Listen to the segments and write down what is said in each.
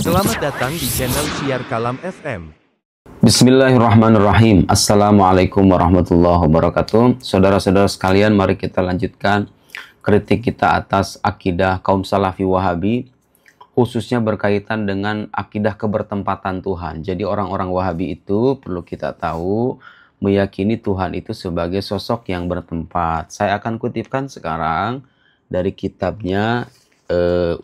Selamat datang di channel Syiar Kalam FM. Bismillahirrahmanirrahim. Assalamualaikum warahmatullahi wabarakatuh. Saudara-saudara sekalian, mari kita lanjutkan kritik kita atas akidah kaum Salafi Wahabi, khususnya berkaitan dengan akidah kebertempatan Tuhan. Jadi orang-orang Wahabi itu perlu kita tahu, meyakini Tuhan itu sebagai sosok yang bertempat. Saya akan kutipkan sekarang dari kitabnya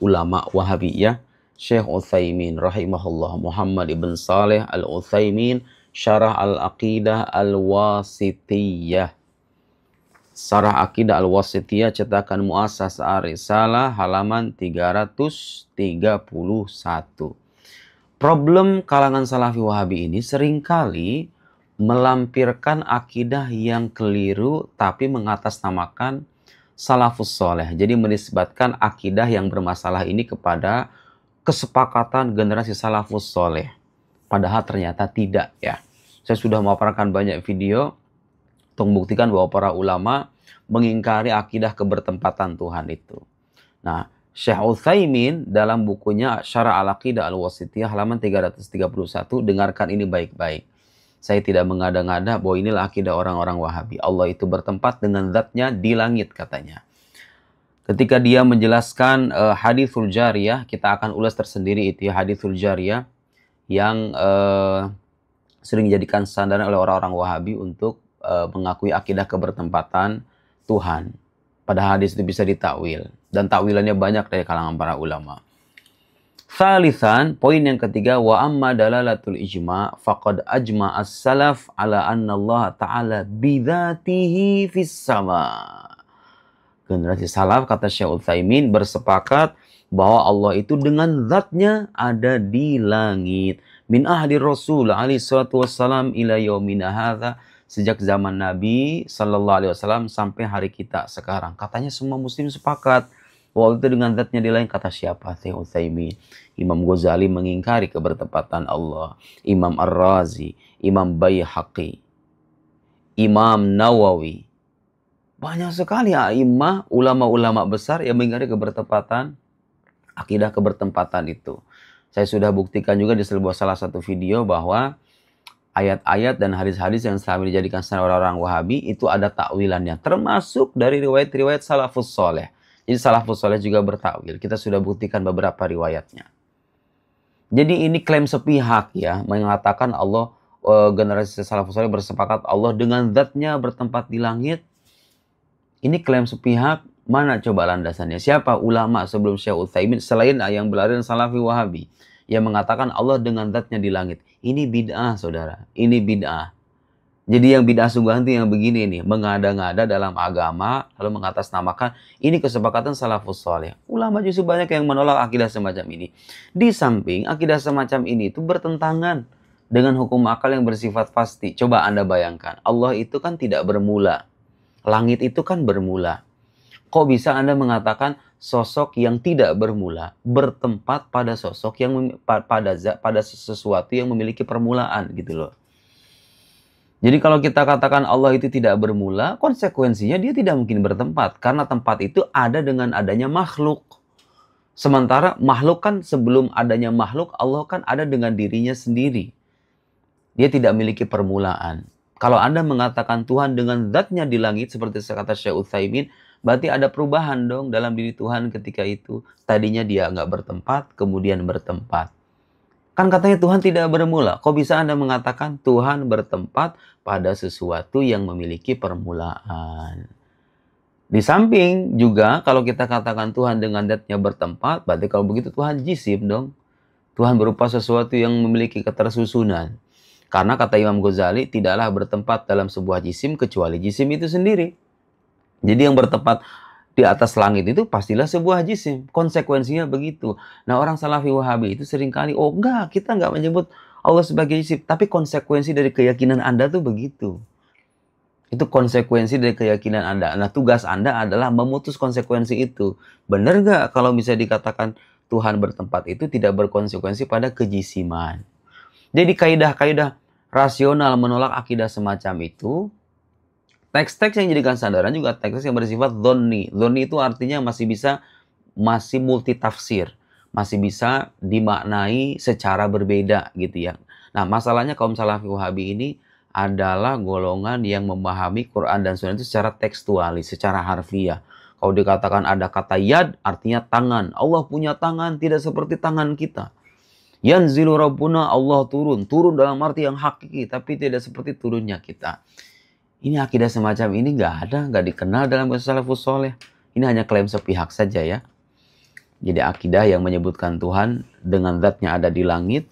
ulama Wahabi ya, Syekh Utsaimin rahimahullah, Muhammad ibn Saleh al-Utsaimin, Syarah al-Aqidah al-Wasithiyah. Syarah Aqidah al-Wasithiyah cetakan Muassas Ar-Risalah halaman 331. Problem kalangan Salafi Wahabi ini seringkali melampirkan akidah yang keliru tapi mengatasnamakan salafus soleh. Jadi menisbatkan akidah yang bermasalah ini kepada kesepakatan generasi salafus soleh. Padahal ternyata tidak ya. Saya sudah memaparkan banyak video untuk membuktikan bahwa para ulama mengingkari akidah kebertempatan Tuhan itu. Nah, Syekh Utsaimin dalam bukunya Syarah al-Aqidah al-Wasithiyah halaman 331, dengarkan ini baik-baik. Saya tidak mengada-ngada bahwa inilah akidah orang-orang Wahabi. Allah itu bertempat dengan zatnya di langit katanya. Ketika dia menjelaskan hadithul jariyah, kita akan ulas tersendiri itu ya, hadithul jariyah yang sering dijadikan sandaran oleh orang-orang Wahabi untuk mengakui akidah kebertempatan Tuhan. Padahal hadis itu bisa ditakwil dan takwilannya banyak dari kalangan para ulama. Thalithan, poin yang ketiga, wa amma dalalatul ijma' faqad ajma' as-salaf ala anna Allah Ta'ala bidzatihi fis sama'. Generasi salaf, kata Syekh Utsaimin, bersepakat bahwa Allah itu dengan zatnya ada di langit. Min ahli Rasul alaihi salatu wassalam ila yaumina hadza, sejak zaman Nabi sallallahu alaihi wasallam sampai hari kita sekarang. Katanya semua muslim sepakat bahwa Allah itu dengan zatnya di langit. Kata siapa? Syekh Utsaimin. Imam Ghazali mengingkari kebertempatan Allah. Imam Ar-Razi, Imam Baihaqi, Imam Nawawi. Banyak sekali a'immah, ulama-ulama besar yang mengingkari kebertempatan, akidah kebertempatan itu. Saya sudah buktikan juga di salah satu video bahwa ayat-ayat dan hadis-hadis yang selama dijadikan standar orang-orang Wahabi itu ada takwilannya, termasuk dari riwayat-riwayat salafus soleh. Jadi salafus soleh juga bertakwil. Kita sudah buktikan beberapa riwayatnya. Jadi ini klaim sepihak ya, mengatakan Allah, generasi salafus soleh bersepakat Allah dengan zatnya bertempat di langit. Ini klaim sepihak, mana coba landasannya? Siapa ulama sebelum Syekh Utsaimin selain yang beraliran Salafi Wahabi yang mengatakan Allah dengan zatnya di langit? Ini bid'ah, saudara. Ini bid'ah. Jadi yang bid'ah sungguhan itu yang begini nih, mengada-ngada dalam agama lalu mengatasnamakan ini kesepakatan salafus saleh. Ulama justru banyak yang menolak akidah semacam ini. Di samping akidah semacam ini itu bertentangan dengan hukum akal yang bersifat pasti. Coba Anda bayangkan, Allah itu kan tidak bermula. Langit itu kan bermula. Kok bisa Anda mengatakan sosok yang tidak bermula bertempat pada sosok yang pada sesuatu yang memiliki permulaan gitu loh. Jadi kalau kita katakan Allah itu tidak bermula, konsekuensinya dia tidak mungkin bertempat karena tempat itu ada dengan adanya makhluk. Sementara makhluk kan sebelum adanya makhluk, Allah kan ada dengan dirinya sendiri. Dia tidak memiliki permulaan. Kalau Anda mengatakan Tuhan dengan zatnya di langit, seperti kata Syekh Utsaimin, berarti ada perubahan dong dalam diri Tuhan ketika itu. Tadinya dia nggak bertempat, kemudian bertempat. Kan katanya Tuhan tidak bermula. Kok bisa Anda mengatakan Tuhan bertempat pada sesuatu yang memiliki permulaan? Di samping juga kalau kita katakan Tuhan dengan zatnya bertempat, berarti kalau begitu Tuhan jisim dong. Tuhan berupa sesuatu yang memiliki ketersusunan. Karena kata Imam Ghazali, tidaklah bertempat dalam sebuah jisim kecuali jisim itu sendiri. Jadi yang bertempat di atas langit itu pastilah sebuah jisim. Konsekuensinya begitu. Nah orang Salafi Wahabi itu seringkali, oh enggak, kita enggak menyebut Allah sebagai jisim. Tapi konsekuensi dari keyakinan Anda tuh begitu. Itu konsekuensi dari keyakinan Anda. Nah tugas Anda adalah memutus konsekuensi itu. Benar enggak kalau bisa dikatakan Tuhan bertempat itu tidak berkonsekuensi pada kejisiman. Jadi kaidah-kaidah rasional menolak akidah semacam itu, teks-teks yang dijadikan sandaran juga teks yang bersifat dhonni. Dhonni itu artinya masih multitafsir. masih bisa dimaknai secara berbeda gitu ya. Nah, masalahnya kaum Salafi Wahabi ini adalah golongan yang memahami Quran dan Sunnah itu secara tekstualis, secara harfiah. Kalau dikatakan ada kata yad, artinya tangan. Allah punya tangan, tidak seperti tangan kita. Yanzilu Rabbuna, Allah turun. Turun dalam arti yang hakiki, tapi tidak seperti turunnya kita. Ini akidah semacam ini nggak ada, nggak dikenal dalam salafus soleh. Ini hanya klaim sepihak saja ya. Jadi akidah yang menyebutkan Tuhan dengan zatnya ada di langit,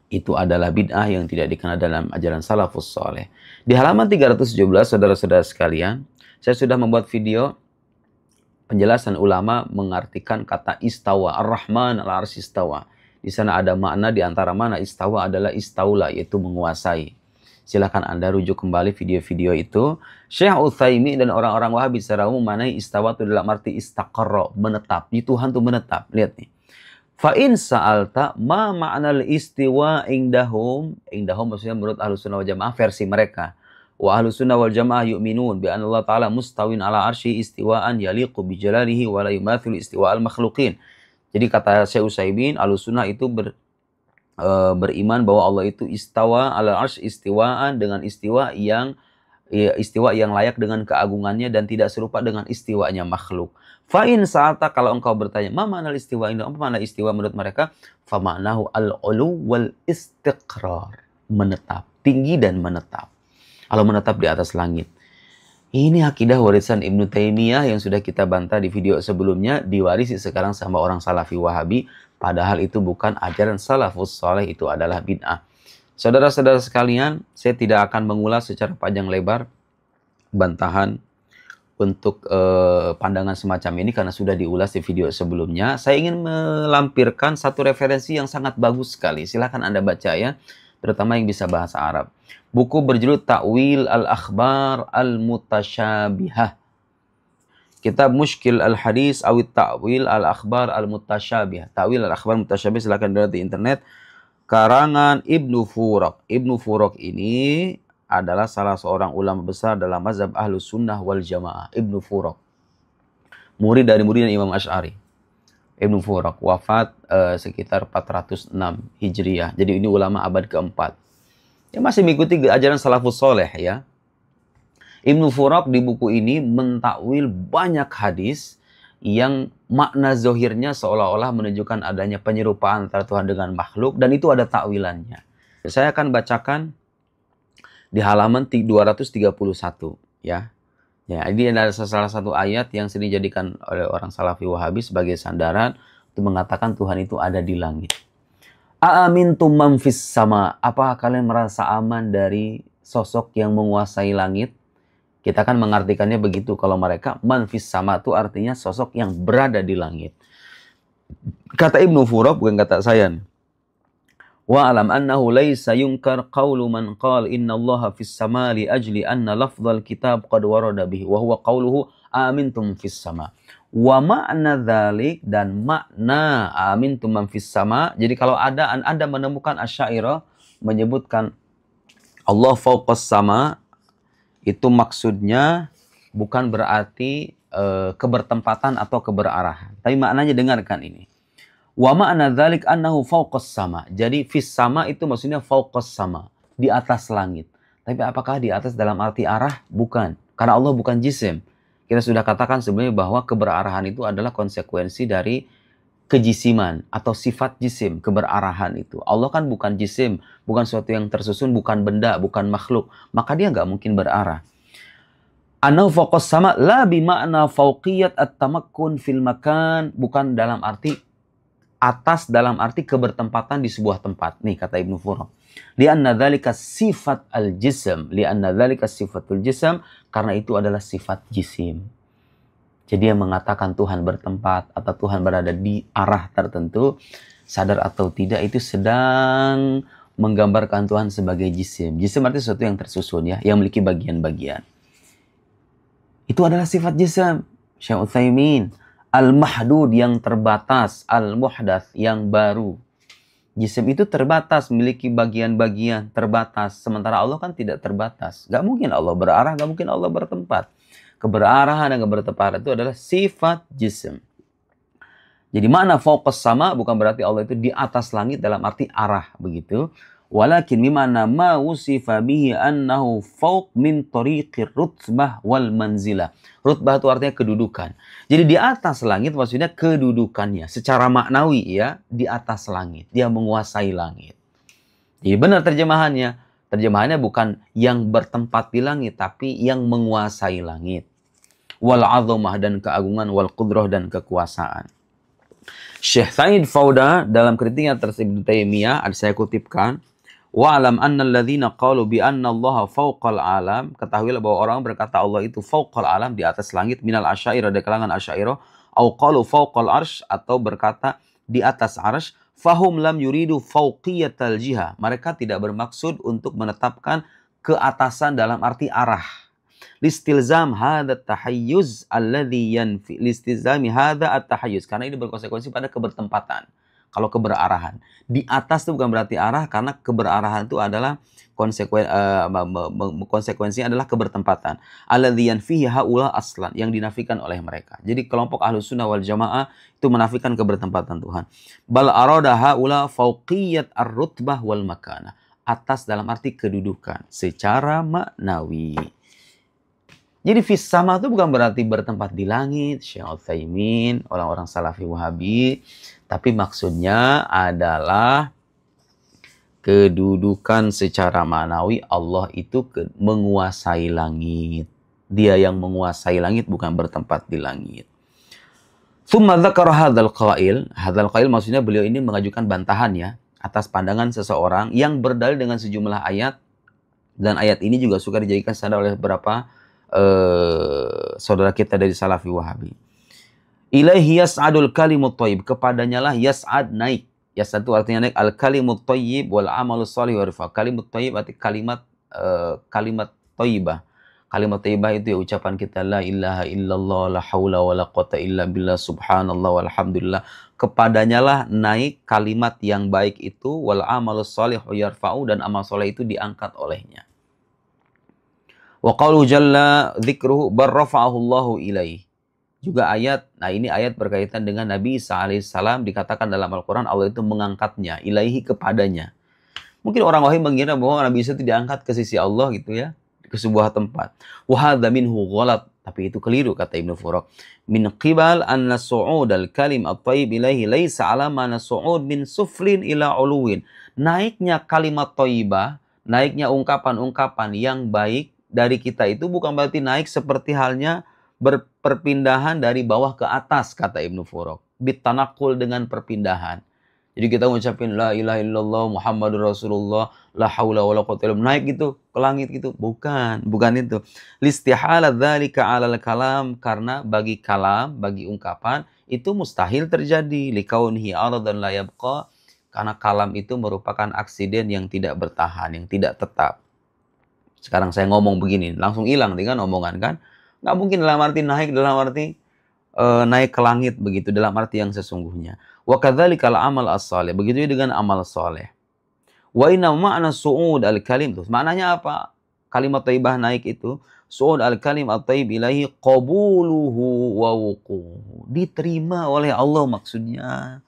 itu adalah bid'ah yang tidak dikenal dalam ajaran salafus soleh. Di halaman 317, saudara-saudara sekalian, saya sudah membuat video penjelasan ulama mengartikan kata istawa. Ar-Rahman al-Arsy istawa. Di sana ada makna, di antara mana istawa adalah istaula, yaitu menguasai. Silahkan Anda rujuk kembali video-video itu. Syekh Utsaimin dan orang-orang Wahabi secara umum mengenai istawa itu dalam arti istaqarra, menetap. Di Tuhan itu menetap. Lihat nih. Fa'in sa'alta ma ma'nal istiwa indahum. Indahum maksudnya menurut Ahlussunnah wal Jamaah versi mereka. Wa Ahlussunnah wal Jamaah yu'minun bi anna Allah Ta'ala mustawin ala arsy istiwaan yaliqu bi jalalihi wa la yumathilu istiwa'al makhluqin. Jadi kata Syekh Utsaimin, Ahlussunnah itu beriman bahwa Allah itu istawa ala arsy istiwaan dengan istiwa yang layak dengan keagungannya dan tidak serupa dengan istiwanya makhluk. Fa'in sa'ata, kalau engkau bertanya, ma ma'na istiwa ini? Apa makna istiwa menurut mereka? Fa ma'nahu al-ulu wal istiqrar. Menetap, tinggi dan menetap. Kalau menetap di atas langit. Ini akidah warisan Ibnu Taimiyah yang sudah kita bantah di video sebelumnya, diwarisi sekarang sama orang Salafi Wahabi, padahal itu bukan ajaran salafus soleh, itu adalah bid'ah. Saudara-saudara sekalian, saya tidak akan mengulas secara panjang lebar bantahan untuk pandangan semacam ini karena sudah diulas di video sebelumnya. Saya ingin melampirkan satu referensi yang sangat bagus sekali. Silahkan Anda baca ya, terutama yang bisa bahasa Arab. Buku berjudul Ta'wil al-Akhbar al-Mutasyabihah. Kitab Mushkil al-Hadis awit Ta'wil al-Akhbar al-Mutasyabihah. Ta'wil al-Akhbar al-Mutasyabihah, silahkan dilihat di internet. Karangan Ibnu Furaq. Ibnu Furaq ini adalah salah seorang ulama besar dalam mazhab Ahlus Sunnah wal Jamaah. Ibnu Furaq. Murid dari murid Imam Asy'ari. Ibnu Furaq wafat sekitar 406 Hijriah. Jadi ini ulama abad keempat. Dia masih mengikuti ajaran salafus soleh ya. Ibnu Furaq di buku ini mentakwil banyak hadis yang makna zohirnya seolah-olah menunjukkan adanya penyerupaan antara Tuhan dengan makhluk, dan itu ada takwilannya. Saya akan bacakan di halaman 231 ya. Ya, ini adalah salah satu ayat yang sering dijadikan oleh orang Salafi Wahabi sebagai sandaran untuk mengatakan Tuhan itu ada di langit. Aamintum man fis sama, apakah kalian merasa aman dari sosok yang menguasai langit? Kita kan mengartikannya begitu, kalau mereka man fis sama itu artinya sosok yang berada di langit. Kata Ibnu Furaq, bukan kata saya nih. Wa alam annahu laysa yunkar qawlu man qala innallaha fis sama li ajli anna lafdhal kitab qad warada bihi wa huwa qawluhu amintum fis sama. Wa ma'na dzalik, dan makna amintum man fis sama. Jadi kalau Anda menemukan Asy'ariyah menyebutkan Allah fauqas sama, itu maksudnya bukan berarti kebertempatan atau keberarahan. Tapi maknanya dengarkan ini. Wa ma'na dzalik annahu fauqas sama. Jadi fis sama itu maksudnya fauqas sama, di atas langit. Tapi apakah di atas dalam arti arah? Bukan. Karena Allah bukan jisim. Kita sudah katakan sebelumnya bahwa keberarahan itu adalah konsekuensi dari kejisiman atau sifat jisim, keberarahan itu. Allah kan bukan jisim, bukan sesuatu yang tersusun, bukan benda, bukan makhluk. Maka dia nggak mungkin berarah. Anau fauqas sama la bima'na fauqiyat at-tamakkun fil makan, bukan dalam arti atas dalam arti kebertempatan di sebuah tempat. Nih kata Ibnu Furaq. Li'anna dzalika sifat al-jism, li'anna dzalika sifatul jism, karena itu adalah sifat jisim. Jadi yang mengatakan Tuhan bertempat atau Tuhan berada di arah tertentu, sadar atau tidak, itu sedang menggambarkan Tuhan sebagai jisim. Jisim artinya sesuatu yang tersusun ya, yang memiliki bagian-bagian. Itu adalah sifat jisim. Syekh Utsaimin, al-mahdud yang terbatas, al-muhdats yang baru. Jisim itu terbatas, memiliki bagian-bagian terbatas. Sementara Allah kan tidak terbatas. Gak mungkin Allah berarah, gak mungkin Allah bertempat. Keberarahan dan kebertempatan itu adalah sifat jisim. Jadi makna fauqas sama bukan berarti Allah itu di atas langit dalam arti arah begitu. Walakin bimana ma wusifa bihi annahu fauq min tariqir rutbah wal manzilah. Rutbah itu artinya kedudukan. Jadi di atas langit maksudnya kedudukannya. Secara maknawi ya, di atas langit. Dia menguasai langit. Jadi benar terjemahannya. Terjemahannya bukan yang bertempat di langit, tapi yang menguasai langit. Wal azamah dan keagungan, wal qudrah dan kekuasaan. Syekh Said Fauda dalam kritiknya terhadap Ibnu Taimiyah, ada saya kutipkan, wa'lam anna alladhina qalu bi anna Allah fawqal alam, ketahuilah bahwa orang berkata Allah itu fawqal alam, di atas langit, minal asy'ariyah dari kalangan asy'ariyah, au qalu fawqal arsy, atau berkata di atas arsy, fahum lam yuridu fawqiyatal jiha, mereka tidak bermaksud untuk menetapkan keatasan dalam arti arah. Listilzam hadha tahayyuz alladhi yanfi listilzami hadha at-tahayyuz, karena ini berkonsekuensi pada kebertempatan. Kalau keberarahan di atas itu bukan berarti arah, karena keberarahan itu adalah konsekuensinya adalah kebertempatan. Alladhi yanfihi haula aslan, yang dinafikan oleh mereka. Jadi kelompok Ahlus Sunnah wal Jamaah itu menafikan kebertempatan Tuhan. Bal arada haula fauqiyat ar-rutbah wal makana, atas dalam arti kedudukan secara maknawi. Jadi fis sama itu bukan berarti bertempat di langit, Syekh Utsaimin, orang-orang Salafi Wahabi, tapi maksudnya adalah kedudukan secara maknawi. Allah itu menguasai langit. Dia yang menguasai langit, bukan bertempat di langit. Tsumma dzakara hadzal qail. Hadzal qail maksudnya beliau ini mengajukan bantahan ya atas pandangan seseorang yang berdalil dengan sejumlah ayat, dan ayat ini juga suka dijadikan standar oleh beberapa saudara kita dari Salafi Wahabi. Ilaihi yas'adul kalimut thayyib, kepadanya lah yas'ad, naik. Yas'ad itu artinya naik, al kalimut thayyib wal amalus shalih wa rifa. Kalimut thayyib arti kalimat thayyibah. Kalimat thayyibah itu ya ucapan kita la ilaha illallah la haula wala quwata illa billah subhanallah walhamdulillah. Kepadanya lah naik kalimat yang baik itu, wal amalus shalih yarfa'u, dan amal soleh itu diangkat olehnya. Wa qalu jalla dzikruhu barrafa'ahu Allahu ilaih. Juga ayat, nah ini ayat berkaitan dengan Nabi Isa alaihissalam, dikatakan dalam Al-Quran Allah itu mengangkatnya, ilaihi, kepadanya. Mungkin orang wahid mengira bahwa Nabi Isa itu diangkat ke sisi Allah gitu ya, ke sebuah tempat. Wa hadza minhu ghalat, tapi itu keliru kata Ibnu Furaq. Min qibal anna su'ud al-kalim at-thayyib ilaihi laisa ala mana su'ud min suflin ila uluwin. Naiknya kalimat thayyibah, naiknya ungkapan-ungkapan yang baik dari kita itu bukan berarti naik seperti halnya berperpindahan dari bawah ke atas, kata Ibnu Furaq. Bitanakul, dengan perpindahan. Jadi kita mengucapkan la ilaha illallah Muhammadur Rasulullah la haula wala quwwata illa billah, naik gitu ke langit gitu. Bukan itu. Listihala dzalika 'alal kalam, karena bagi kalam, bagi ungkapan itu mustahil terjadi. Likaunhi aradan la yabqa, karena kalam itu merupakan aksiden yang tidak bertahan, yang tidak tetap. Sekarang saya ngomong begini, langsung hilang dengan omongan kan? Nggak mungkin dalam arti naik, dalam arti naik ke langit begitu, dalam arti yang sesungguhnya. Wa kadzalikal amal as-shalih, begitu dengan amal saleh. Wa inna ma'na su'ud al-kalim, terus maknanya apa? Kalimat thayyibah naik itu, su'ud al-kalim at-thayyib ilaihi qabuluhu wa wuquhu, diterima oleh Allah maksudnya.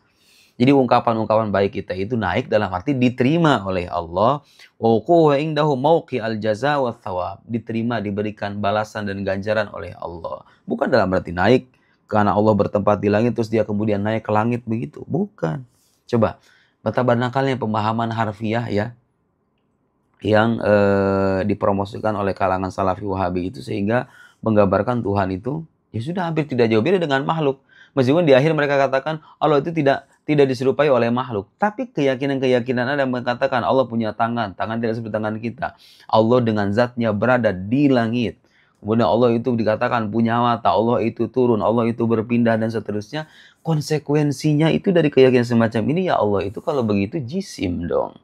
Jadi ungkapan-ungkapan baik kita itu naik dalam arti diterima oleh Allah. Wa wuquhu indahu mauqi al-jaza wa thawab, diterima, diberikan balasan dan ganjaran oleh Allah. Bukan dalam arti naik karena Allah bertempat di langit terus dia kemudian naik ke langit begitu. Bukan. Coba betapa nakalnya pemahaman harfiah ya yang dipromosikan oleh kalangan Salafi Wahabi itu, sehingga menggambarkan Tuhan itu ya sudah hampir tidak jauh beda dengan makhluk. Meskipun di akhir mereka katakan Allah itu tidak diserupai oleh makhluk. Tapi keyakinan-keyakinan ada yang mengatakan Allah punya tangan tidak seperti tangan kita. Allah dengan zatnya berada di langit. Kemudian Allah itu dikatakan punya mata, Allah itu turun, Allah itu berpindah dan seterusnya. Konsekuensinya itu dari keyakinan semacam ini, ya Allah itu kalau begitu jisim dong.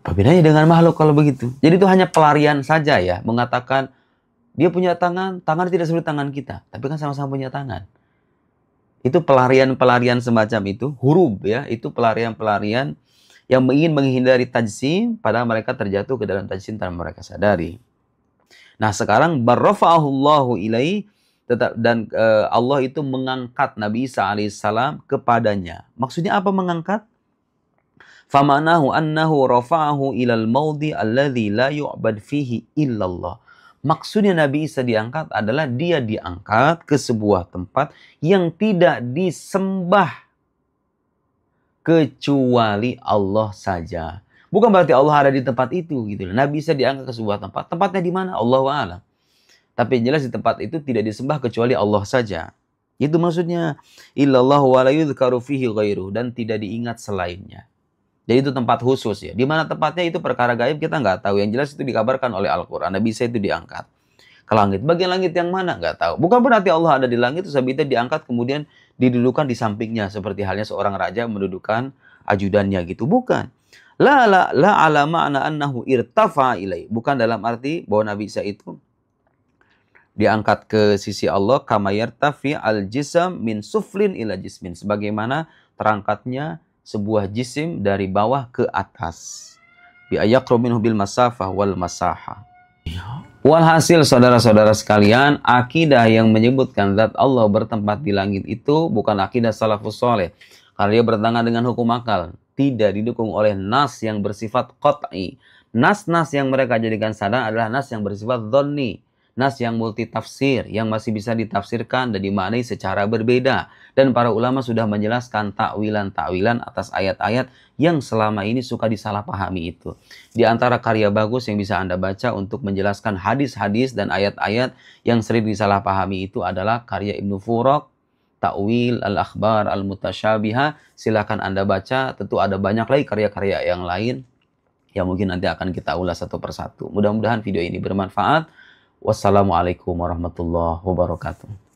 Apa bedanya dengan makhluk kalau begitu? Jadi itu hanya pelarian saja ya, mengatakan dia punya tangan tidak seperti tangan kita, tapi kan sama-sama punya tangan. Itu pelarian-pelarian semacam itu, huruf ya, itu pelarian-pelarian yang ingin menghindari tajsim, padahal mereka terjatuh ke dalam tajsim tanpa mereka sadari. Nah sekarang barrafa'ahu Allahu ilaihi, Allah itu mengangkat Nabi Isa alaihissalam kepadanya. Maksudnya apa mengangkat? Famanahu annahu rafa'ahu ilal maudi alladhi la yu'bad fihi illallah. Maksudnya Nabi Isa diangkat adalah dia diangkat ke sebuah tempat yang tidak disembah kecuali Allah saja. Bukan berarti Allah ada di tempat itu gitu. Nabi Isa diangkat ke sebuah tempat. Tempatnya di mana? Allahu a'lam. Tapi yang jelas di tempat itu tidak disembah kecuali Allah saja. Itu maksudnya illallah wa la yudhkaru fihi ghairuh, dan tidak diingat selainnya. Jadi itu tempat khusus ya. Di mana tempatnya itu perkara gaib kita nggak tahu. Yang jelas itu dikabarkan oleh Al-Quran. Nabi Isa itu diangkat ke langit. Bagian langit yang mana? Nggak tahu. Bukan berarti Allah ada di langit, terus Nabi Isa diangkat kemudian didudukan di sampingnya. Seperti halnya seorang raja mendudukan ajudannya gitu. Bukan. La ala ma'na annahu irtafa ilai. Bukan dalam arti bahwa Nabi Isa itu diangkat ke sisi Allah. Kama yartafi al-jisam min suflin ila jismin. Sebagaimana terangkatnya sebuah jisim dari bawah ke atas. Bi ayaqru minhu bil masafah wal masaha. Walhasil saudara-saudara sekalian, akidah yang menyebutkan zat Allah bertempat di langit itu bukan akidah salafus saleh. Karena dia bertentangan dengan hukum akal. Tidak didukung oleh nas yang bersifat qat'i. Nas-nas yang mereka jadikan sadar adalah nas yang bersifat dhonni. Nas yang multitafsir, yang masih bisa ditafsirkan dan dimaknai secara berbeda. Dan para ulama sudah menjelaskan takwilan-takwilan atas ayat-ayat yang selama ini suka disalahpahami itu. Di antara karya bagus yang bisa Anda baca untuk menjelaskan hadis-hadis dan ayat-ayat yang sering disalahpahami itu adalah karya Ibnu Furaq, Ta'wil al-Akhbar al-Mutasyabiha. Silakan Anda baca, tentu ada banyak lagi karya-karya yang lain yang mungkin nanti akan kita ulas satu persatu. Mudah-mudahan video ini bermanfaat. Wassalamualaikum warahmatullahi wabarakatuh.